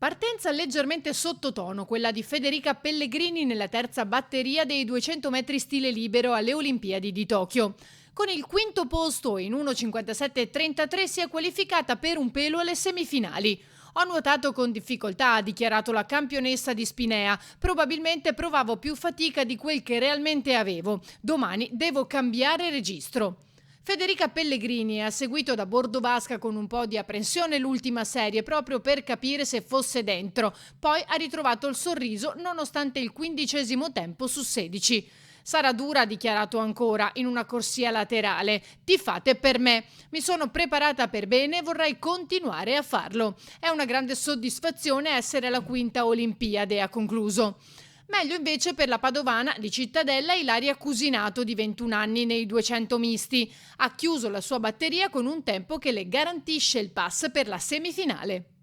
Partenza leggermente sottotono, quella di Federica Pellegrini nella terza batteria dei 200 metri stile libero alle Olimpiadi di Tokyo. Con il quinto posto in 1,57,33 si è qualificata per un pelo alle semifinali. Ho nuotato con difficoltà, ha dichiarato la campionessa di Spinea. Probabilmente provavo più fatica di quel che realmente avevo. Domani devo cambiare registro. Federica Pellegrini ha seguito da bordo vasca con un po' di apprensione l'ultima serie proprio per capire se fosse dentro. Poi ha ritrovato il sorriso nonostante il 15° tempo su 16. Sarà dura, ha dichiarato ancora, in una corsia laterale. Tifate per me. Mi sono preparata per bene e vorrei continuare a farlo. È una grande soddisfazione essere alla quinta Olimpiade, ha concluso. Meglio invece per la padovana di Cittadella Ilaria Cusinato di 21 anni nei 200 misti. Ha chiuso la sua batteria con un tempo che le garantisce il pass per la semifinale.